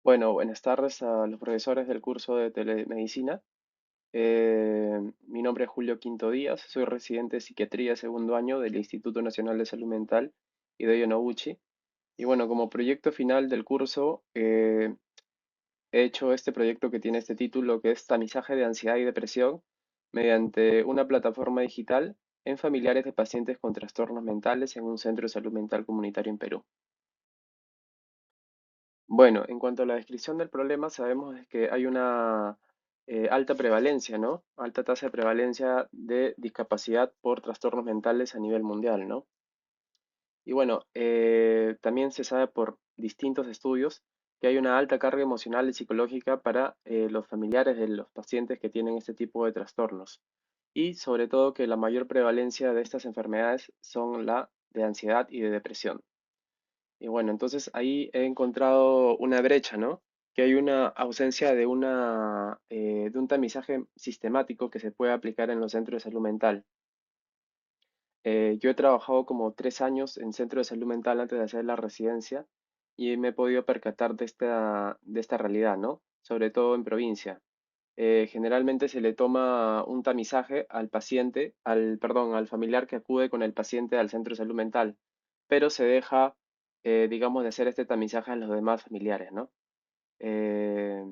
Bueno, buenas tardes a los profesores del curso de telemedicina. Mi nombre es Julio Quinto Díaz, soy residente de psiquiatría segundo año del Instituto Nacional de Salud Mental Hideo Noguchi. Y bueno, como proyecto final del curso, he hecho este proyecto que tiene este título, que es Tamizaje de Ansiedad y Depresión mediante una plataforma digital en familiares de pacientes con trastornos mentales en un centro de salud mental comunitario en Perú. Bueno, en cuanto a la descripción del problema, sabemos es que hay una alta prevalencia, ¿no? Alta tasa de prevalencia de discapacidad por trastornos mentales a nivel mundial, ¿no? Y bueno, también se sabe por distintos estudios que hay una alta carga emocional y psicológica para los familiares de los pacientes que tienen este tipo de trastornos. Y sobre todo que la mayor prevalencia de estas enfermedades son la de ansiedad y de depresión. Y bueno, entonces ahí he encontrado una brecha, ¿no? Que hay una ausencia de un tamizaje sistemático que se puede aplicar en los centros de salud mental. Yo he trabajado como 3 años en centro de salud mental antes de hacer la residencia y me he podido percatar de esta realidad, ¿no? Sobre todo en provincia. Generalmente se le toma un tamizaje al paciente, perdón, al familiar que acude con el paciente al centro de salud mental, pero se deja, digamos, de hacer este tamizaje a los demás familiares, ¿no? Eh,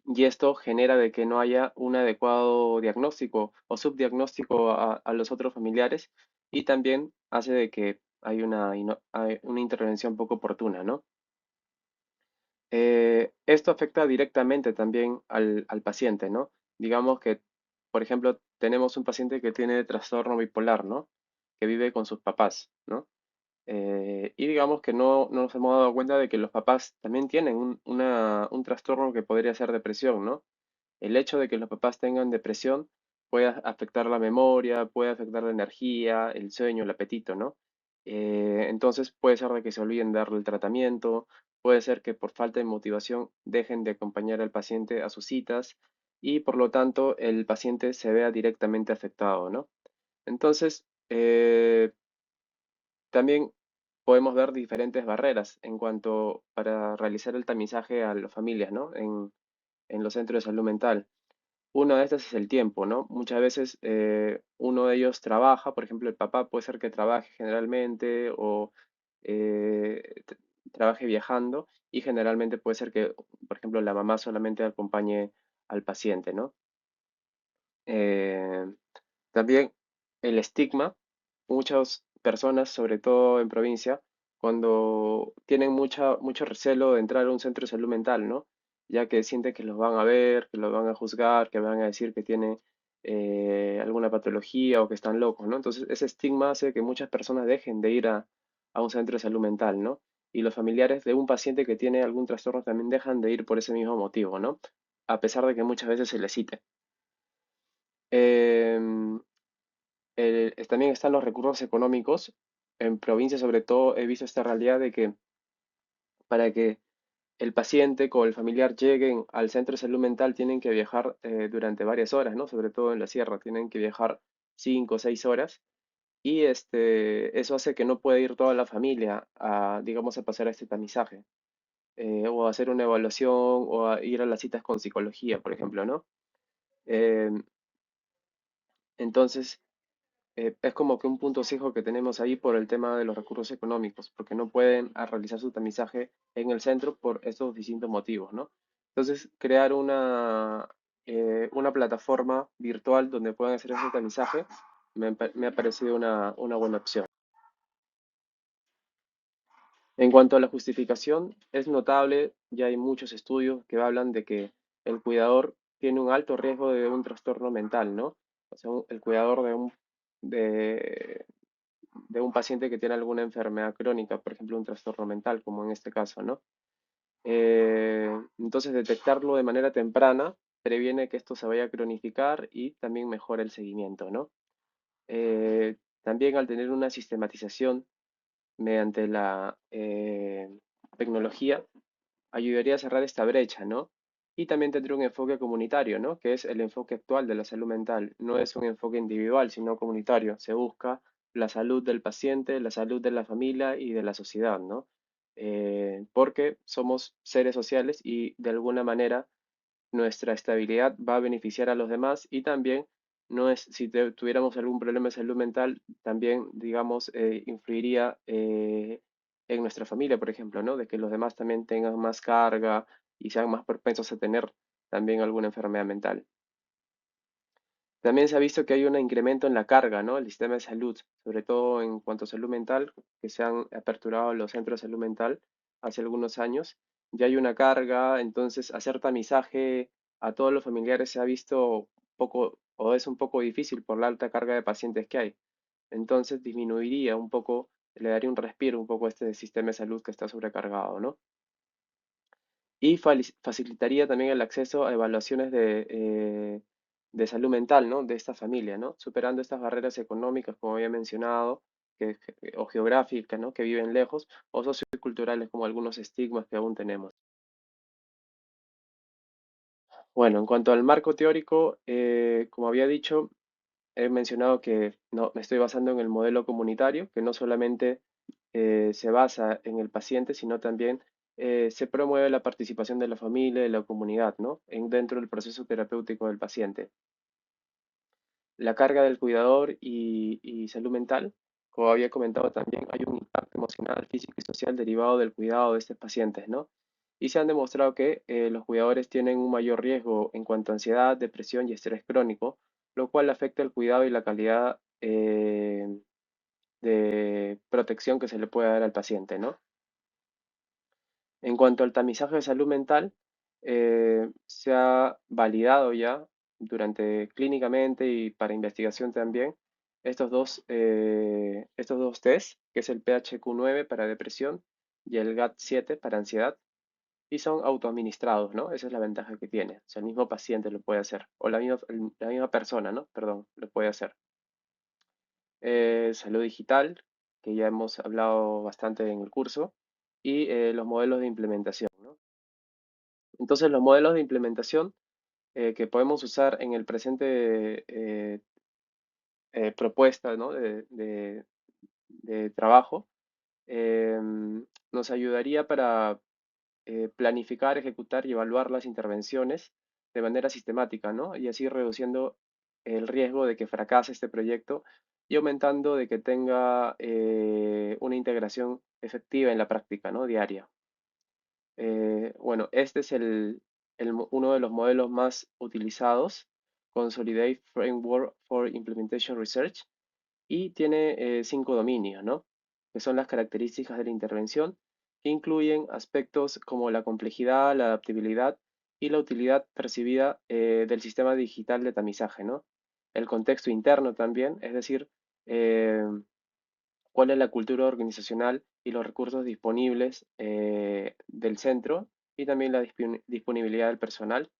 y esto genera de que no haya un adecuado diagnóstico o subdiagnóstico a los otros familiares y también hace de que hay una intervención poco oportuna, ¿no? Esto afecta directamente también al paciente, ¿no? Digamos que, por ejemplo, tenemos un paciente que tiene trastorno bipolar, ¿no? Que vive con sus papás, ¿no? Y digamos que no nos hemos dado cuenta de que los papás también tienen un trastorno que podría ser depresión, ¿no? El hecho de que los papás tengan depresión puede afectar la memoria, puede afectar la energía, el sueño, el apetito, ¿no? Entonces puede ser de que se olviden darle el tratamiento, puede ser que por falta de motivación dejen de acompañar al paciente a sus citas y por lo tanto el paciente se vea directamente afectado, ¿no? Entonces, también podemos ver diferentes barreras en cuanto para realizar el tamizaje a las familias, ¿no? En los centros de salud mental. Una de estas es el tiempo, ¿no? Muchas veces uno de ellos trabaja, por ejemplo, el papá puede ser que trabaje generalmente o eh, t- trabaje viajando y generalmente puede ser que, por ejemplo, la mamá solamente acompañe al paciente, ¿no? Eh, También el estigma, muchas personas, sobre todo en provincia, cuando tienen mucho recelo de entrar a un centro de salud mental, ¿no? Ya que sienten que los van a ver, que los van a juzgar, que van a decir que tienen alguna patología o que están locos, ¿no? Entonces, ese estigma hace que muchas personas dejen de ir a un centro de salud mental, ¿no? Y los familiares de un paciente que tiene algún trastorno también dejan de ir por ese mismo motivo, ¿no? A pesar de que muchas veces se les cite. Em, También están los recursos económicos. En provincia, sobre todo, he visto esta realidad de que para que el paciente o el familiar lleguen al centro de salud mental tienen que viajar durante varias horas, ¿no? Sobre todo en la sierra, tienen que viajar 5 o 6 horas y eso hace que no pueda ir toda la familia a, digamos, a pasar a este tamizaje o a hacer una evaluación o a ir a las citas con psicología, por ejemplo, ¿no? Em, entonces, es como que un punto fijo que tenemos ahí por el tema de los recursos económicos, porque no pueden realizar su tamizaje en el centro por estos distintos motivos, ¿no? Entonces, crear una plataforma virtual donde puedan hacer ese tamizaje me ha parecido una buena opción. En cuanto a la justificación, es notable, ya hay muchos estudios que hablan de que el cuidador tiene un alto riesgo de un trastorno mental, ¿no? O sea, el cuidador de, de un paciente que tiene alguna enfermedad crónica, por ejemplo, un trastorno mental, como en este caso, ¿no? Entonces, detectarlo de manera temprana previene que esto se vaya a cronificar y también mejora el seguimiento, ¿no? También al tener una sistematización mediante la tecnología, ayudaría a cerrar esta brecha, ¿no? Y también tendría un enfoque comunitario, ¿no? Que es el enfoque actual de la salud mental. No es un enfoque individual, sino comunitario. Se busca la salud del paciente, la salud de la familia y de la sociedad, ¿no? porque somos seres sociales y de alguna manera nuestra estabilidad va a beneficiar a los demás y también no es, si tuviéramos algún problema de salud mental, también, digamos, influiría en nuestra familia, por ejemplo, ¿no? De que los demás también tengan más carga y sean más propensos a tener también alguna enfermedad mental. También se ha visto que hay un incremento en la carga, ¿no? El sistema de salud, sobre todo en cuanto a salud mental, que se han aperturado los centros de salud mental hace algunos años. Ya hay una carga, entonces hacer tamizaje a todos los familiares se ha visto poco o es un poco difícil por la alta carga de pacientes que hay. Entonces disminuiría un poco, le daría un respiro un poco a este sistema de salud que está sobrecargado, ¿no? Y facilitaría también el acceso a evaluaciones de salud mental, ¿no? De esta familia, ¿no? Superando estas barreras económicas, como había mencionado, o geográficas, ¿no? Que viven lejos, o socioculturales, como algunos estigmas que aún tenemos. Bueno, en cuanto al marco teórico, como había dicho, he mencionado que no, me estoy basando en el modelo comunitario, que no solamente se basa en el paciente, sino también se promueve la participación de la familia y de la comunidad, ¿no? Dentro del proceso terapéutico del paciente. La carga del cuidador y salud mental, como había comentado también, hay un impacto emocional, físico y social derivado del cuidado de estos pacientes, ¿no? Y se han demostrado que los cuidadores tienen un mayor riesgo en cuanto a ansiedad, depresión y estrés crónico, lo cual afecta el cuidado y la calidad de protección que se le puede dar al paciente, ¿no? En cuanto al tamizaje de salud mental, se ha validado ya durante clínicamente y para investigación también estos dos test, que es el PHQ-9 para depresión y el GAD-7 para ansiedad, y son autoadministrados, ¿no? Esa es la ventaja que tiene. O sea, el mismo paciente lo puede hacer, o la misma persona, ¿no? Perdón, lo puede hacer. Salud digital, que ya hemos hablado bastante en el curso, y los modelos de implementación, ¿no? Entonces, los modelos de implementación que podemos usar en el presente propuesta, ¿no? de trabajo nos ayudaría para planificar, ejecutar y evaluar las intervenciones de manera sistemática, ¿no? Y así reduciendo el riesgo de que fracase este proyecto y aumentando de que tenga una integración efectiva en la práctica, ¿no? Diaria. Bueno, este es uno de los modelos más utilizados, Consolidate Framework for Implementation Research, y tiene 5 dominios, ¿no? Que son las características de la intervención, que incluyen aspectos como la complejidad, la adaptabilidad y la utilidad percibida del sistema digital de tamizaje, ¿no? El contexto interno también, es decir, eh, cuál es la cultura organizacional y los recursos disponibles del centro y también la disponibilidad del personal.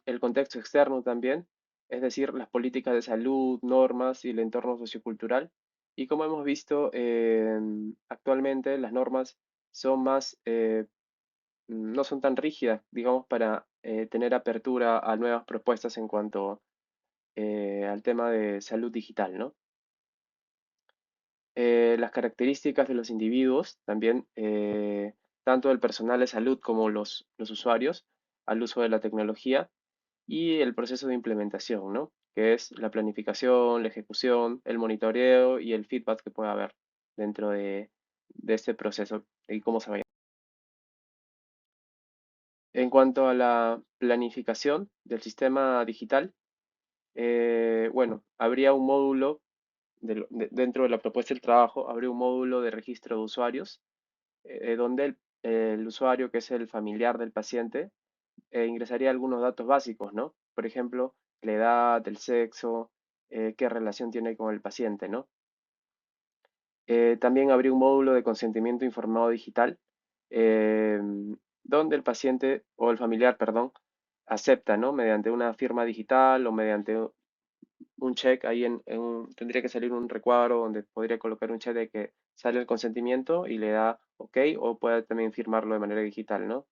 El contexto externo también, es decir, las políticas de salud, normas y el entorno sociocultural. Y como hemos visto, actualmente las normas son no son tan rígidas, digamos, para tener apertura a nuevas propuestas en cuanto al tema de salud digital, ¿no? Las características de los individuos, también tanto del personal de salud como los usuarios al uso de la tecnología y el proceso de implementación, ¿no? Que es la planificación, la ejecución, el monitoreo y el feedback que pueda haber dentro de este proceso y cómo se vaya. En cuanto a la planificación del sistema digital, bueno, habría un módulo dentro de la propuesta del trabajo, habría un módulo de registro de usuarios donde el usuario, que es el familiar del paciente, ingresaría algunos datos básicos, ¿no? Por ejemplo, la edad, el sexo, qué relación tiene con el paciente, ¿no? También habría un módulo de consentimiento informado digital, eh, donde el paciente o el familiar, perdón, acepta, ¿no? Mediante una firma digital o mediante un check ahí tendría que salir un recuadro donde podría colocar un check de que sale el consentimiento y le da OK o puede también firmarlo de manera digital, ¿no?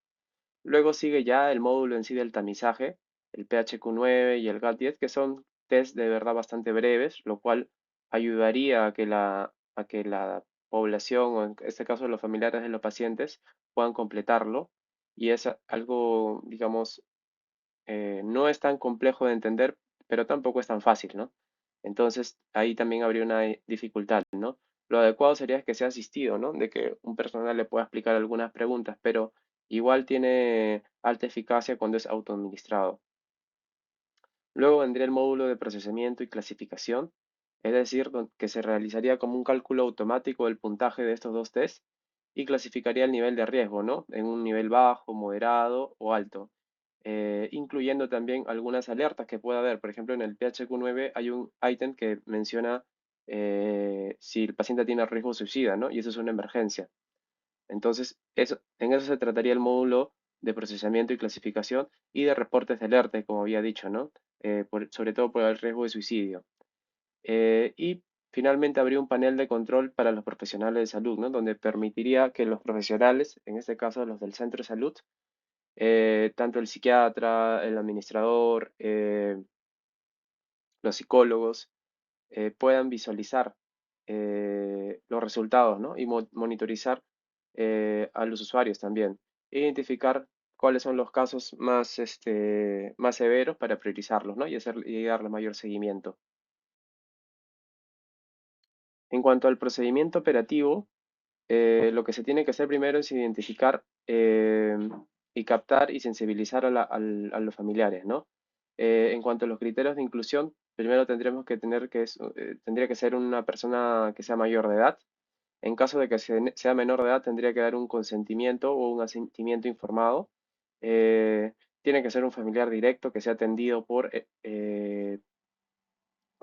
Luego sigue ya el módulo en sí del tamizaje, el PHQ-9 y el GAT-10, que son test de verdad bastante breves, lo cual ayudaría a que la población, o en este caso los familiares de los pacientes, puedan completarlo. Y es algo, digamos, no es tan complejo de entender, pero tampoco es tan fácil, ¿no? Entonces ahí también habría una dificultad, ¿no? Lo adecuado sería que sea asistido, ¿no? De que un personal le pueda explicar algunas preguntas, pero igual tiene alta eficacia cuando es autoadministrado. Luego vendría el módulo de procesamiento y clasificación, es decir, que se realizaría como un cálculo automático del puntaje de estos dos test y clasificaría el nivel de riesgo, ¿no? En un nivel bajo, moderado o alto, incluyendo también algunas alertas que pueda haber. Por ejemplo, en el PHQ-9 hay un ítem que menciona si el paciente tiene riesgo suicida, ¿no? Y eso es una emergencia. Entonces, en eso se trataría el módulo de procesamiento y clasificación y de reportes de alerta, como había dicho, ¿no? Sobre todo por el riesgo de suicidio. Y finalmente habría un panel de control para los profesionales de salud, ¿no? Donde permitiría que los profesionales, en este caso los del centro de salud, tanto el psiquiatra, el administrador, los psicólogos, puedan visualizar los resultados, ¿no? Y monitorizar a los usuarios también. Identificar cuáles son los casos más, más severos para priorizarlos, ¿no? Y darle mayor seguimiento. En cuanto al procedimiento operativo, lo que se tiene que hacer primero es identificar y captar y sensibilizar a los familiares, ¿no? En cuanto a los criterios de inclusión, primero tendríamos que tener tendría que ser una persona que sea mayor de edad. En caso de que sea menor de edad, tendría que dar un consentimiento o un asentimiento informado. Eh, Tiene que ser un familiar directo que sea atendido o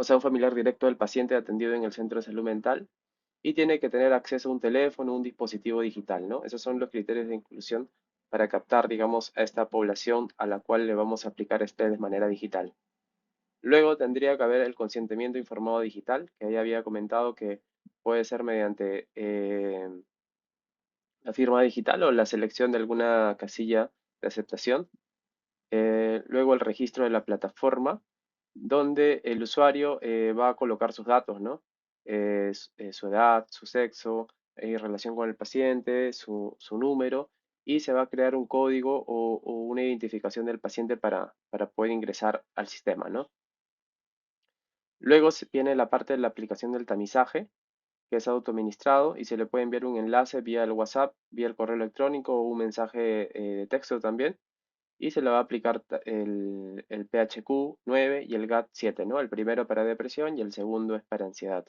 sea, un familiar directo del paciente atendido en el centro de salud mental y tiene que tener acceso a un teléfono, un dispositivo digital, ¿no? Esos son los criterios de inclusión para captar, digamos, a esta población a la cual le vamos a aplicar este de manera digital. Luego tendría que haber el consentimiento informado digital, que ahí había comentado que puede ser mediante la firma digital o la selección de alguna casilla de aceptación. Luego el registro de la plataforma, donde el usuario va a colocar sus datos, ¿no? Su edad, su sexo, relación con el paciente, su número, y se va a crear un código o una identificación del paciente para poder ingresar al sistema, ¿no? Luego viene la parte de la aplicación del tamizaje, que es autoadministrado y se le puede enviar un enlace vía el WhatsApp, vía el correo electrónico o un mensaje de texto también y se le va a aplicar el PHQ-9 y el GAT-7, ¿no? El primero para depresión y el segundo es para ansiedad.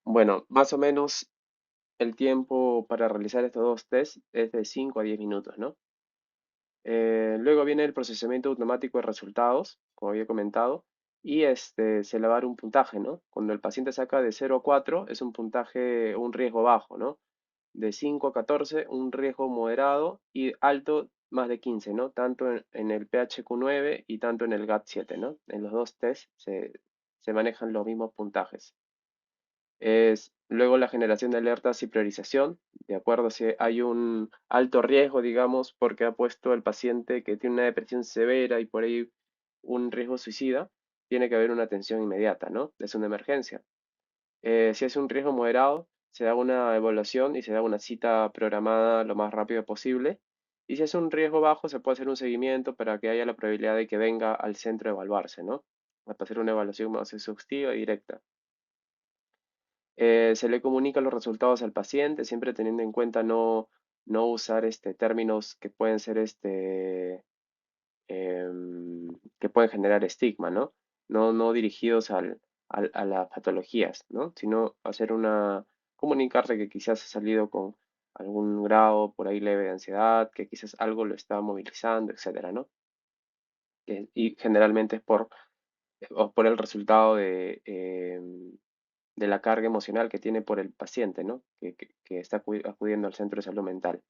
Bueno, más o menos el tiempo para realizar estos dos tests es de 5 a 10 minutos, ¿no? Luego viene el procesamiento automático de resultados, como había comentado, y se le va a dar un puntaje, ¿no? Cuando el paciente saca de 0 a 4 es un puntaje, un riesgo bajo, ¿no? De 5 a 14 un riesgo moderado y alto más de 15, ¿no? Tanto en el PHQ-9 y tanto en el GAT-7, ¿no? En los dos tests se manejan los mismos puntajes. Es luego la generación de alertas y priorización, de acuerdo si hay un alto riesgo, digamos, porque ha puesto el paciente que tiene una depresión severa y por ahí un riesgo suicida, tiene que haber una atención inmediata, ¿no? Es una emergencia. Si es un riesgo moderado, se da una evaluación y se da una cita programada lo más rápido posible. Y si es un riesgo bajo, se puede hacer un seguimiento para que haya la probabilidad de que venga al centro a evaluarse, ¿no? Para hacer una evaluación más exhaustiva y directa. Se le comunica los resultados al paciente, siempre teniendo en cuenta no usar términos que pueden ser que pueden generar estigma, ¿no? No dirigidos a las patologías, ¿no? Sino comunicarse que quizás ha salido con algún grado por ahí leve de ansiedad, que quizás algo lo está movilizando, etcétera, ¿no? Y generalmente es o por el resultado de la carga emocional que tiene por el paciente, ¿no? Que está acudiendo al centro de salud mental.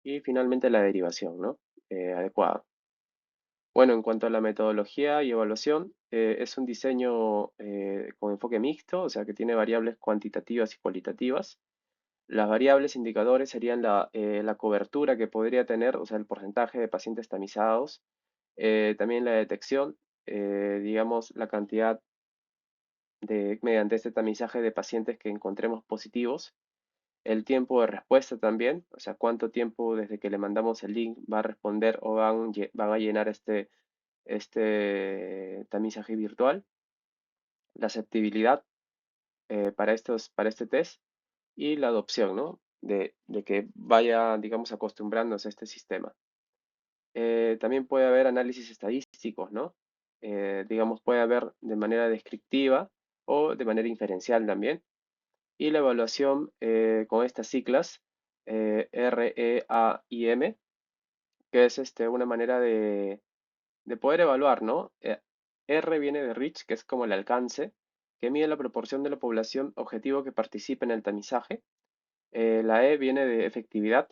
Y finalmente la derivación, ¿no? Adecuada. Bueno, en cuanto a la metodología y evaluación, es un diseño con enfoque mixto, o sea que tiene variables cuantitativas y cualitativas. Las variables indicadores serían la cobertura que podría tener, o sea, el porcentaje de pacientes tamizados, también la detección, digamos, la cantidad mediante este tamizaje de pacientes que encontremos positivos, el tiempo de respuesta también, o sea, cuánto tiempo desde que le mandamos el link va a responder o van a llenar este tamizaje virtual, la aceptabilidad para este test y la adopción, ¿no? De que vaya, digamos, acostumbrándose a este sistema. También puede haber análisis estadísticos, ¿no? Digamos, puede haber de manera descriptiva o de manera inferencial también. Y la evaluación con estas siglas, REAIM, que es una manera de poder evaluar, ¿no? R viene de Reach, que es como el alcance, que mide la proporción de la población objetivo que participe en el tamizaje. La E viene de efectividad,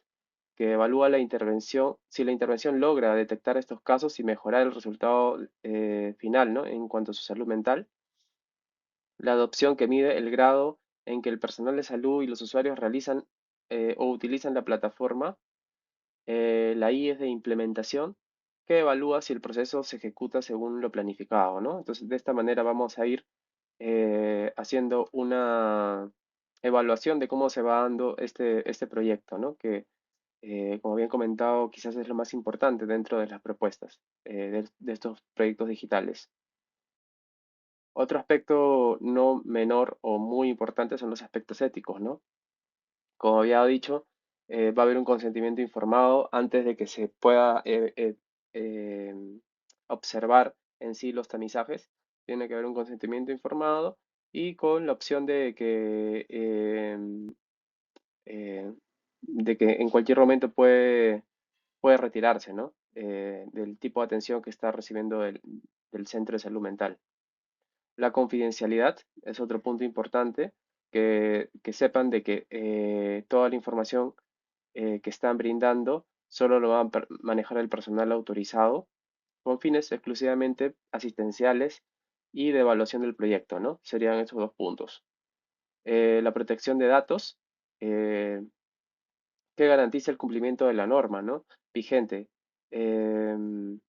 que evalúa la intervención, si la intervención logra detectar estos casos y mejorar el resultado final, ¿no? En cuanto a su salud mental. La adopción, que mide el grado en que el personal de salud y los usuarios realizan o utilizan la plataforma. La I es de implementación, que evalúa si el proceso se ejecuta según lo planificado, ¿no? Entonces, de esta manera vamos a ir haciendo una evaluación de cómo se va dando este proyecto, ¿no? Que, como bien comentado, quizás es lo más importante dentro de las propuestas de estos proyectos digitales. Otro aspecto no menor o muy importante son los aspectos éticos, ¿no? Como había dicho, va a haber un consentimiento informado antes de que se pueda observar en sí los tamizajes. Tiene que haber un consentimiento informado y con la opción eh, de que en cualquier momento puede retirarse, ¿no? Del tipo de atención que está recibiendo del centro de salud mental. La confidencialidad es otro punto importante, que sepan de que toda la información que están brindando solo lo va a manejar el personal autorizado con fines exclusivamente asistenciales y de evaluación del proyecto, ¿no? Serían esos dos puntos. La protección de datos, eh, que garantiza el cumplimiento de la norma, ¿no? Vigente. Em,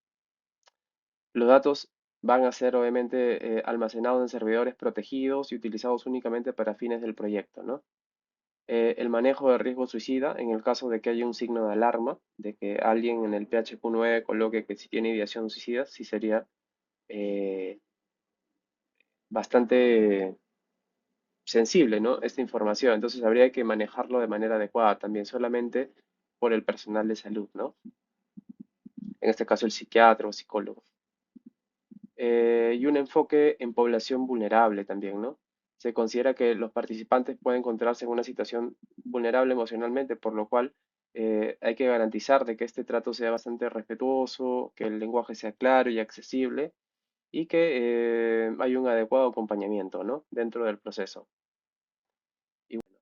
los datos van a ser obviamente almacenados en servidores protegidos y utilizados únicamente para fines del proyecto, ¿no? El manejo de riesgo suicida en el caso de que haya un signo de alarma, de que alguien en el PHQ-9 coloque que si tiene ideación suicida, sí sería eh, bastante sensible, ¿no? Esta información. Entonces habría que manejarlo de manera adecuada también, solamente por el personal de salud, ¿no? En este caso el psiquiatra o psicólogo. Y un enfoque en población vulnerable también, ¿no? Se considera que los participantes pueden encontrarse en una situación vulnerable emocionalmente, por lo cual hay que garantizar de que este trato sea bastante respetuoso, que el lenguaje sea claro y accesible y que haya un adecuado acompañamiento, ¿no? Dentro del proceso. Y bueno,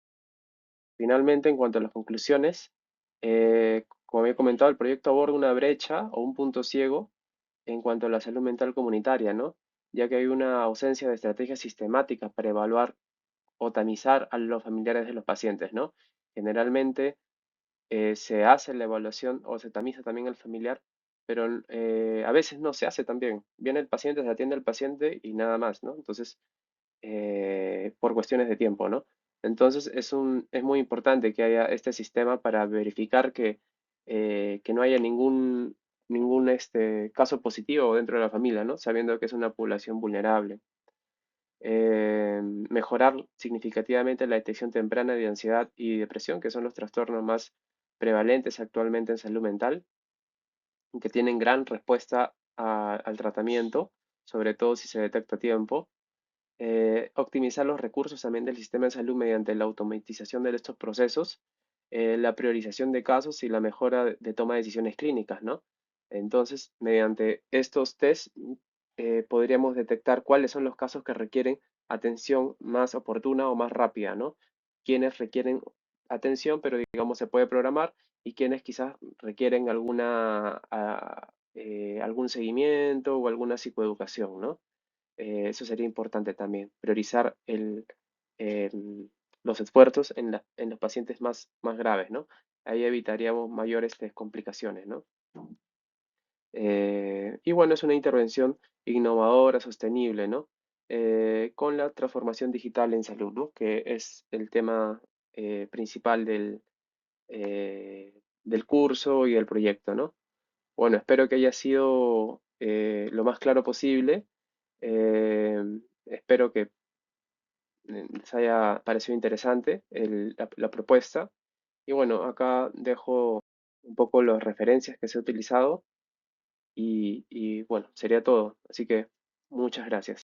finalmente, en cuanto a las conclusiones, como había comentado, el proyecto aborda una brecha o un punto ciego en cuanto a la salud mental comunitaria, ¿no? Ya que hay una ausencia de estrategias sistemáticas para evaluar o tamizar a los familiares de los pacientes, ¿no? Generalmente se hace la evaluación o se tamiza también al familiar, pero a veces no se hace también. Viene el paciente, se atiende al paciente y nada más, ¿no? Entonces, por cuestiones de tiempo, ¿no? Entonces es muy importante que haya este sistema para verificar que no haya ningún caso positivo dentro de la familia, ¿no? Sabiendo que es una población vulnerable. Mejorar significativamente la detección temprana de ansiedad y depresión, que son los trastornos más prevalentes actualmente en salud mental, que tienen gran respuesta al tratamiento, sobre todo si se detecta a tiempo. Optimizar los recursos también del sistema de salud mediante la automatización de estos procesos, la priorización de casos y la mejora de toma de decisiones clínicas, ¿no? Entonces, mediante estos test, podríamos detectar cuáles son los casos que requieren atención más oportuna o más rápida, ¿no? Quienes requieren atención, pero digamos se puede programar, y quienes quizás requieren algún seguimiento o alguna psicoeducación, ¿no? Eso sería importante también, priorizar los esfuerzos en los pacientes más graves, ¿no? Ahí evitaríamos mayores complicaciones, ¿no? Y bueno, es una intervención innovadora, sostenible, ¿no? con la transformación digital en salud, ¿no? Que es el tema principal del curso y del proyecto, ¿no? Bueno, espero que haya sido lo más claro posible. Espero que les haya parecido interesante la propuesta. Y bueno, acá dejo un poco las referencias que se ha utilizado y bueno, sería todo. Así que muchas gracias.